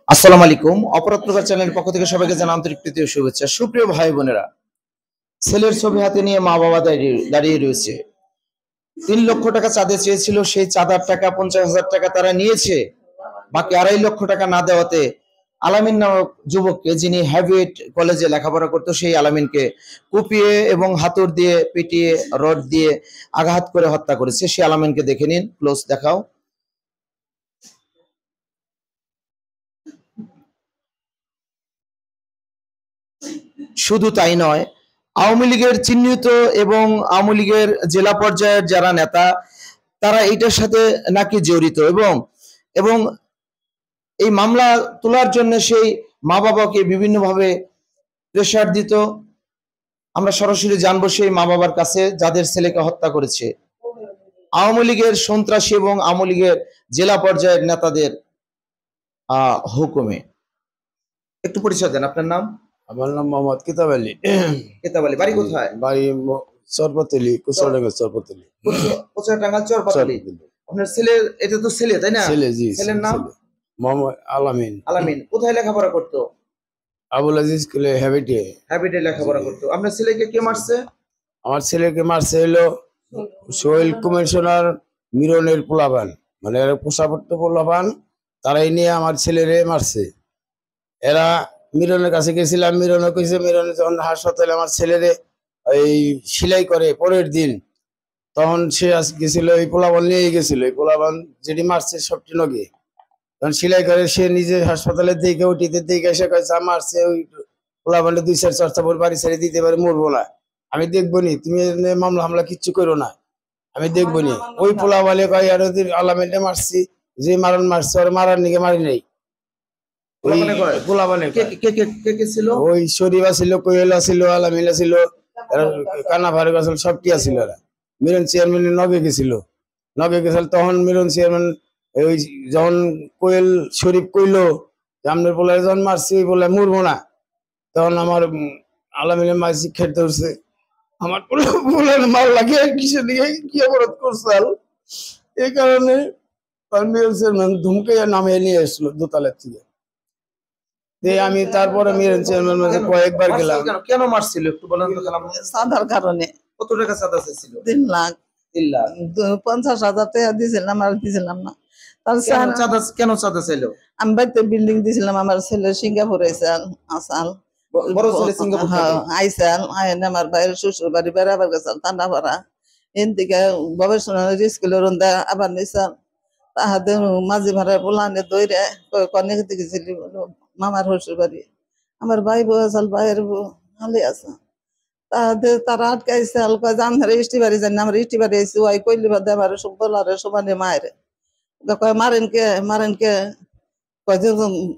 আসসালামু আলাইকুম। অপরাধ প্রকার চ্যানেলের পক্ষ থেকে সবাইকে জানাই আন্তরিক প্রীতি ও শুভেচ্ছা। সুপ্রিয় ভাই বোনেরা, ছেলের ছবি হাতে নিয়ে মা বাবা দাঁড়িয়ে রয়েছে। 3 লক্ষ টাকা চাঁদে চেয়েছিল, সেই চাঁদার টাকা 50,000 টাকা তারা নিয়েছে। বাকি 2.5 লক্ষ টাকা না দেওয়াতে আলামিন নামক যুবককে, যিনি হ্যাভিয়েট কলেজে লেখাপড়া করতো, সেই আলামিনকে কুপিয়ে এবং হাতুড় দিয়ে পিটিয়ে রড দিয়ে আঘাত করে হত্যা করেছে। সেই আলামিনকে দেখে নিন, ক্লোজ দেখাও। শুধু তাই নয়, আওয়ামী লীগের চিহ্নিত এবং আওয়ামী লীগের জেলা পর্যায়ের যারা নেতা, তারা এইটার সাথে নাকি জড়িত এবং এবং এই মামলা তোলার জন্য সেই মা বাবাকে বিভিন্নভাবে প্রেশার দিত। আমরা সরাসরি জানবো সেই মা বাবার কাছে যাদের ছেলেকে হত্যা করেছে আওয়ামী লীগের সন্ত্রাসী এবং আওয়ামী লীগের জেলা পর্যায়ের নেতাদের হুকুমে। একটু পরিচয় দেন, আপনার নাম? আমার নাম মোহাম্মদ কিতাব আলী। কিতাব আলী, বাড়ি কোথায়? বাড়ি চরপাতলি, কুচুয়াডাঙ্গা চরপাতলি। কুচুয়াডাঙ্গা চরপাতলি। আপনার ছেলের, এটা তো ছেলে তাই না? ছেলে, জি। ছেলের নাম মোহাম্মদ আলামিন। আলামিন কোথায় লেখাপড়া করতো? আবুল আজিজ স্কুলে হ্যাবিটে লেখাপড়া করতো। আপনার ছেলেকে কে মারছে? আমার ছেলেকে মারছে হলো সোহেল কমিশনার মিরনের পোলাপান, মানে এরা পোষাপট্ট পোলাপান, তারাই নিয়ে আমার ছেলেরে মারছে। এরা মিরনের কাছে গেছিলাম, মিরনে কইছে, মিরনে যখন হাসপাতালে আমার ছেলেরে এই সেলাই করে পরের দিন, তখন সে গেছিল, এই পোলাপান নিয়ে গেছিল, এই পোলাপান যেটি মারছে সবটি নগে, তখন সেলাই করে সে নিজে হাসপাতালে দিকে ওটিতে দিকে এসে কয়েছে মারছে ওই পোলাপানটা 2-4 চর্চা পর বাড়ি ছেড়ে দিতে পারে, মরবো না, আমি দেখবো নি, তুমি মামলা হামলা কিচ্ছু করো না, আমি দেখবো নি। ওই পোলাপালে কয় আর আলামিনটা মারছি, যে মারণ মারছে ওর মারার নিকে মারি নাই। ওই শরীফা ছিল, কোয়েলা ছিল, আলামিলা ছিল, কানা ফারুক আসল, সবটি আছিল। এরা মিরন চেয়ারম্যান নগে গেছিল, তখন মিরন চেয়ারম্যান ওই যখন কোয়েল শরীফ কইলো আপনার পোলায় যখন মারছি, ওই পোলায় মরবো না, তখন আমার আলামিলা মারছি খেতে উঠছে, আমার পোলার মার লাগে কিসের দিকে কি অপরাধ করছে, এই কারণে মিরন চেয়ারম্যান ধুমকাইয়া নামিয়ে নিয়ে এসলো দোতলার থেকে। আমি তারপরে মিরন চেয়ারম্যান মাঝে কয়েকবার গেলাম। কেন মারছিল একটু বলেন তো? চাঁদার কারণে। কত টাকা চাঁদা ছিল? 3 লাখ। 50,000 টাকা দিয়েছিলাম আর দিয়েছিলাম না। কেন চাঁদা ছিল? আমি বাড়িতে বিল্ডিং দিয়েছিলাম, আমার ছেলে সিঙ্গাপুর আসাল, বড় ছেলে সিঙ্গাপুর আইসাল, আইন আমার বাইরের শ্বশুর বাড়ি বেড়াবার গেছাল টান্ডাপাড়া, এন থেকে গবেষণা স্কুলের আবার নিসাল, তাহাদের মাঝি ভাড়া পোলানে দইরে কনেক দিকে ছিলি মামার শ্বশুর বাড়ি, আমার ভাই বউ আসাল, ভাইয়ের বউ ভালো আছে, তাহাদের তারা আটকাইছে কয় জানহারে ইষ্টি বাড়ি জানি, আমার ইষ্টি বাড়ি আইসি, ওই কইলি বাদে আমার সব বলারে সমানে মায়ের কয় মারেন কে কয় যে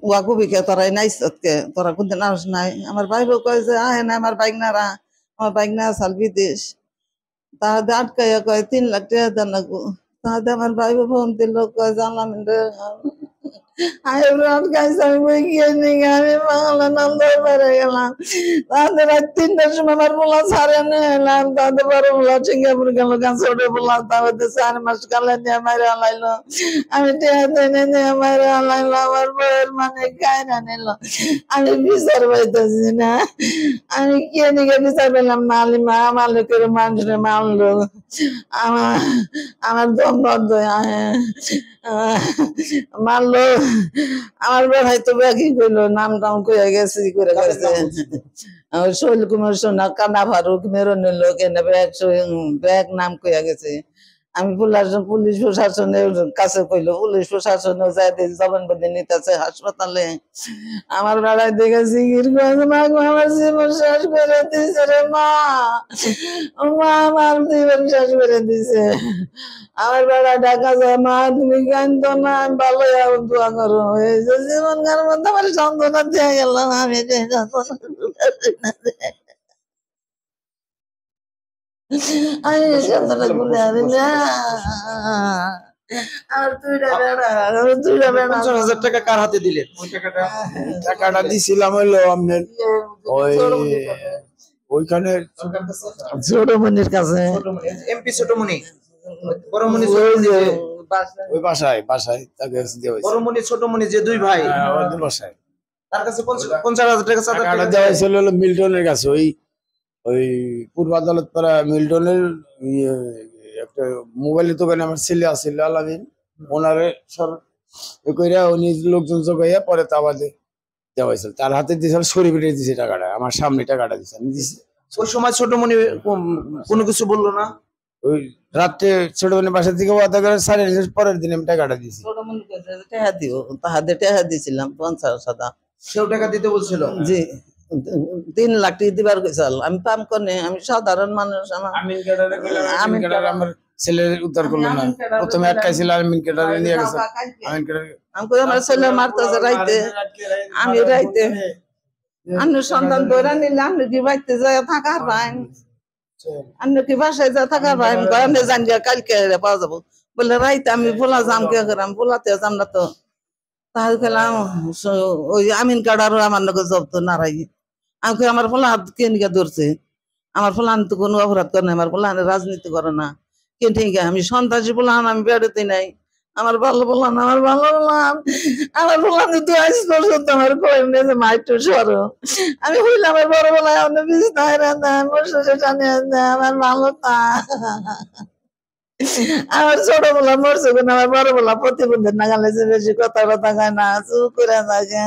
ওয়া কবিকে তোরা নাইছত কে, তোরা কোনদিন আস নাই। আমার ভাই বউ কয় যে আহে না, আমার বাইকনা আসাল বিদেশ, তাহাদের আটকাইয়া কয় 3 লাখ টাকা দেন লাগবো। তাহাদের আমার ভাই বউ ফোন দিল, কয় জানলাম আমি বই গিয়ে নিয়ে আমি বাংলা নান্দর বেড়ে গেলাম। তাদের রাত 3টার সময় আমার পোলা ছাড়ে নিয়ে এলাম, তাদের বড় পোলা সিঙ্গাপুর গেল, ছোট পোলা তাদের 4 মাস কালে নিয়ে মাইরে আলাইলো, আমি টেয়া নিয়ে মাইরে আলাইলো, আমার বউয়ের মানে কায়রা নিল, আমি বিচার পাইতেছি না, আমি কে নিকে বিচার পেলাম না, আলিমা মালিকের মানুষের মারলো, আমার দম বন্ধ মারলো, আমার বেড়াই তো ব্যাগই করলো, নাম টাম কইয়া গেছে করে গেছে, শৈল কুমার সোনা, কানা ফারুক, মেরনের লোক, এনে ব্যাগ নাম কইয়া গেছে। আমি পুলিশ প্রশাসনের কাছে কইলো, পুলিশ প্রশাসনে যাই জবানবন্দি নিতেছে হাসপাতালে, আমার বেড়াই দেখে জিগির আমার জীবন শেষ করে দিছে রে মা, আমার জীবন শেষ করে দিছে। আমার বেড়া ঢাকা যায়, মা তুমি কান্দ না, আমি ভালো দোয়া করো, এই যে জীবন কার মধ্যে আমার সান্ত্বনা দিয়ে গেল, আমি সান্ত্বনা ঘুরে আসি না। টাকা কার হাতে দিলেন? টাকাটা দিছিলাম হইলো আপনার ওইখানে ছোটমনির কাছে, এমপি ছোটমনি, বড় মনি ওই বাসায় বাসায় তাকে দেওয়া হয়েছে। বড় মনি ছোট মনি যে দুই ভাই, হ্যাঁ, ওদের বাসায় তার কাছে 50,000 টাকা চাঁদা টাকাটা পেয়েছে। দেওয়া হয়েছিল হলো মিল্টনের কাছে, ওই ওই পূর্ব আদালত পাড়া মিল্টনের ইয়ে, একটা মোবাইলের দোকানে আমার ছেলে আছে আলামিন, ওনারে সর কইরা উনি লোকজন জোগাইয়া পরে তা বাদে দেওয়া হয়েছিল। তার হাতে দিয়েছিল, শরীফের দিয়েছে টাকাটা, আমার সামনে টাকাটা দিয়েছে আমি দিছি। ওই সময় ছোট মনি কোনো কিছু বললো না? ওই রাত্রে ছোট বোনের বাসা থেকে ওয়াদা করে সাড়ে পরের দিন আমি টাকাটা দিয়েছি। ছোট মনে করছে যে টাকা দিও, তাহাদের টাকা দিয়েছিলাম 50,000। সেও টাকা দিতে বলছিল। জি 3 লাখ টাকা দিবার কইছিল। আমি পাম কোনে, আমি সাধারণ মানুষ, আমার আমিন কেডারে কইলাম, আমিন আমিন কেডার আমার ছেলের উদ্ধার করলো না। প্রথমে আটকাইছিল, আমিন কেডারে নিয়ে গেছে। আমিন কেডার আমি কই আমার ছেলে মারতেছে রাইতে, আমি রাইতে আমি সন্তান ধরে নিলে আমি কি বাড়িতে যায় থাকার পাইন, আমি কি বাসায় যা থাকার পাইন, ঘরে জান গিয়া কালকে পাওয়া যাবো বলে রাইতে আমি ভোলা যাম কে করে, আমি ভোলাতে যাম না তো। তাহলে গেলাম ওই আমিন কার্ডারও আমার লোক জব্দ নারাই। আমি কই আমার ফোলা হাত কে নিয়ে ধরছে, আমার ফোলান তো কোনো অপরাধ করে না, আমার ফোলান রাজনীতি করে না, কে ঠিক আমি সন্ত্রাসী ফোলান, আমি বেড়াতে নাই, আমার ভালো বললাম, আমার ভালো বললাম, আমার বললাম তুই আজ পর্যন্ত আমার কয়েম নিয়েছে মাইটু সরো, আমি হইলাম আমার বড় বলা অন্য বিছনায় রান্না মরছে টানে আমার ভালো তা, আমার ছোট বলা মরছে কিন্তু আমার বড় বলা প্রতিবন্ধের নাগালে যে বেশি কথা কথা খায় না, চুপ করে থাকে।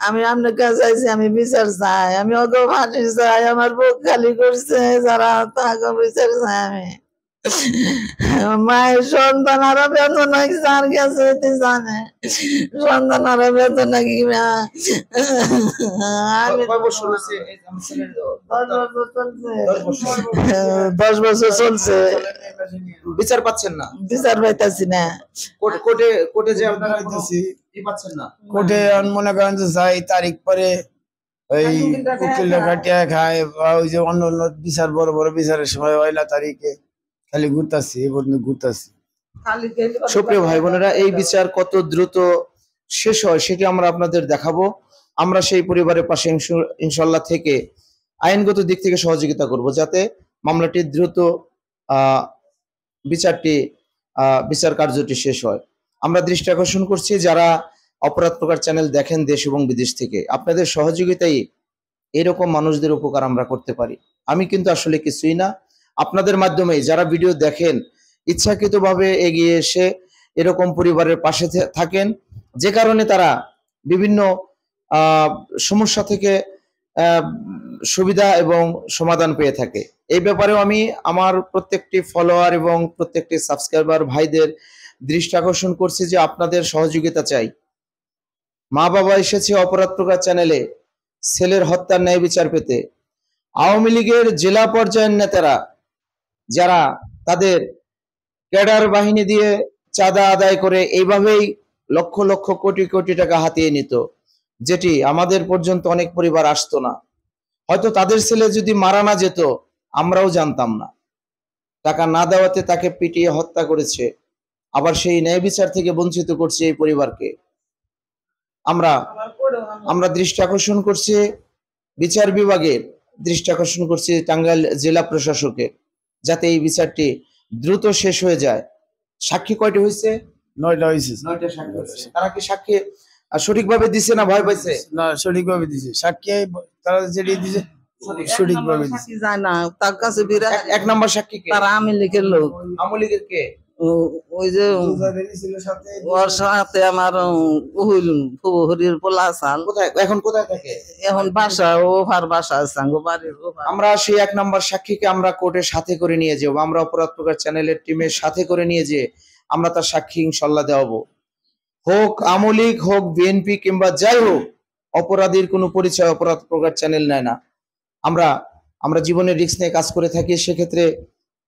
আমি আপনার কাছে চাইছি, আমি বিচার চাই, আমি অত ফাঁসি চাই, আমার বুক খালি করছে যারা তাকে বিচার চাই। আমি মায়ের সন্তান আরো বেদনা যার গেছে জানে, সন্তান আরো বেদনা কি আমি 10 বছর চলছে, বিচার পাচ্ছেন না? বিচার পাইতাছি না। কোর্টে যে আপনারা পাইতেছি। পাচ্ছেন না? কোর্টে মনে করেন যে যাই তারিখ পরে ওই উকিল কাটিয়া খায়, বা ওই যে অন্য অন্য বিচার বড় বড় বিচারের সময় ওইলা তারিখে খালি ঘুরতাছি, এ পর্যন্ত ঘুরতাছি। সুপ্রিয় ভাই বোনেরা, এই বিচার কত দ্রুত শেষ হয় সেটি আমরা আপনাদের দেখাবো। আমরা সেই পরিবারের পাশে ইনশাল্লাহ থেকে আইনগত দিক থেকে সহযোগিতা করব, যাতে মামলাটি দ্রুত বিচার কার্যটি শেষ হয়। আমরা দৃষ্টি আকর্ষণ করছি যারা অপরাধ প্রকার চ্যানেল দেখেন দেশ এবং বিদেশ থেকে, আপনাদের সহযোগিতায় এরকম মানুষদের উপকার আমরা করতে পারি। আমি কিন্তু আসলে কিছুই না, আপনাদের মাধ্যমে যারা ভিডিও দেখেন ইচ্ছাকৃতভাবে এগিয়ে এসে এরকম পরিবারের পাশে থাকেন, যে কারণে তারা বিভিন্ন সমস্যা থেকে সুবিধা এবং সমাধান পেয়ে থাকে। এই ব্যাপারেও আমি আমার প্রত্যেকটি ফলোয়ার এবং প্রত্যেকটি সাবস্ক্রাইবার ভাইদের দৃষ্টি আকর্ষণ করছি যে আপনাদের সহযোগিতা চাই। মা বাবা এসেছে অপরাধ প্রকার চ্যানেলে ছেলের হত্যার ন্যায় বিচার পেতে। আওয়ামী লীগের জেলা পর্যায়ের নেতারা যারা তাদের ক্যাডার বাহিনী দিয়ে চাঁদা আদায় করে এইভাবেই লক্ষ লক্ষ কোটি কোটি টাকা হাতিয়ে নিত, যেটি আমাদের পর্যন্ত অনেক পরিবার আসতো না। হয়তো তাদের ছেলে যদি মারা না যেত আমরাও জানতাম না। টাকা না দেওয়াতে তাকে পিটিয়ে হত্যা করেছে, আবার সেই ন্যায় বিচার থেকে বঞ্চিত করছে এই পরিবারকে। আমরা দৃষ্টি আকর্ষণ করছি বিচার বিভাগের, দৃষ্টি আকর্ষণ করছি টাঙ্গাইল জেলা প্রশাসকের, যাতে এই বিচারটি দ্রুত শেষ হয়ে যায়। সাক্ষী কয়টি হয়েছে? 9টা হয়েছে। 9টা সাক্ষী হয়েছে। তারা কি সাক্ষী সঠিকভাবে দিছে না ভয় পাইছে? না, সঠিকভাবে দিছে। সাক্ষী তারা যেটি দিছে সঠিকভাবে দিছে। সাক্ষী যায় না তার কাছে বিরাট। 1 নম্বর সাক্ষী কে? তারা আওয়ামী লীগের লোক। আওয়ামী লীগের কে? ওই যে ওর সাথে আমার হরির পোলা সাল। কোথায় এখন কোথায় থাকে? এখন বাসা ওভার বাসা আছে বাড়ির ওভার। আমরা সেই 1 নম্বর সাক্ষীকে আমরা কোর্টের সাথে করে নিয়ে যাব, আমরা অপরাধ প্রকার চ্যানেলের টিমের সাথে করে নিয়ে যে আমরা তার সাক্ষী ইনশাল্লাহ দেওয়াবো। হোক আওয়ামী লীগ, হোক বিএনপি, কিংবা যাই হোক, অপরাধীর কোনো পরিচয় অপরাধ প্রকার চ্যানেল নেয় না। আমরা জীবনের রিস্ক নিয়ে কাজ করে থাকি, সেক্ষেত্রে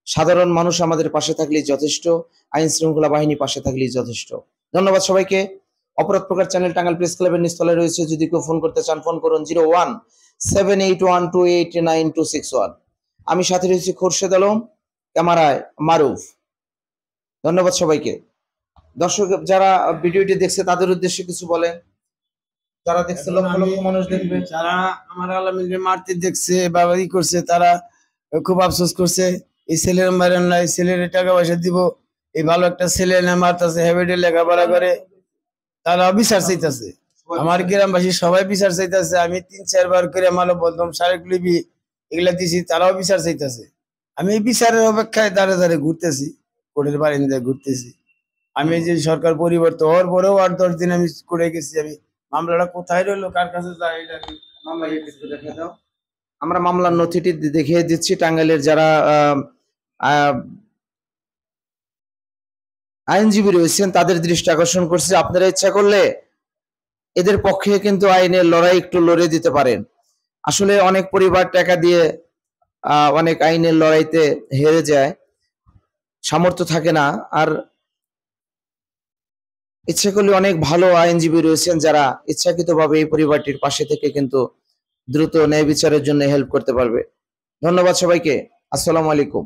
সাধারণ মানুষ আমাদের পাশে থাকলেই যথেষ্ট, আইন শৃঙ্খলা বাহিনী পাশে থাকলেই যথেষ্ট। ধন্যবাদ সবাইকে। অপরাধ প্রকার চ্যানেল টাঙ্গাইল প্রেস ক্লাবের নিচতলায় রয়েছে, যদি কেউ ফোন করতে চান ফোন করুন 0178128961। আমি সাথে রয়েছি খোরশেদ আলম, ক্যামেরায় মারুফ। ধন্যবাদ সবাইকে। দর্শক যারা ভিডিওটি দেখছে তাদের উদ্দেশ্যে কিছু বলেন। যারা দেখছে লক্ষ লক্ষ মানুষ দেখবে, যারা আমার আলমিনকে মারতে দেখছে বা ই করছে, তারা খুব আফসোস করছে। এই ছেলের মারেন না, এই ছেলের টাকা পয়সা দিব, এই ভালো একটা ছেলে না মারতেছে, হেবেটে লেখাপড়া করে, তারা বিচার চাইতেছে। আমার গ্রামবাসী সবাই বিচার চাইতেছে। আমি 3-4 বার করে মানববন্ধন, স্মারকলিপি এগুলা দিছি, তারাও বিচার চাইতেছে। আমি এই বিচারের অপেক্ষায় দাঁড়ে দাঁড়ে ঘুরতেছি, কোর্টের বারিন্দায় ঘুরতেছি। আমি যে সরকার পরিবর্তন হওয়ার পরেও 8-10 দিন আমি করে গেছি। আমি মামলাটা কোথায় রইলো, কার কাছে যায়, এটা আমরা মামলার নথিটি দেখিয়ে দিচ্ছি। টাঙ্গাইলের যারা আইনজীবী রয়েছেন তাদের দৃষ্টি আকর্ষণ করছে, আপনারা ইচ্ছা করলে এদের পক্ষে কিন্তু আইনের লড়াই একটু লড়ে দিতে পারেন। আসলে অনেক পরিবার টাকা দিয়ে অনেক আইনের লড়াইতে হেরে যায়, সামর্থ্য থাকে না। আর ইচ্ছে করলে অনেক ভালো আইনজীবী রয়েছেন যারা ইচ্ছাকৃতভাবে এই পরিবারটির পাশে থেকে কিন্তু দ্রুত ন্যায় বিচারের জন্য হেল্প করতে পারবে। ধন্যবাদ সবাইকে। আসসালামু আলাইকুম।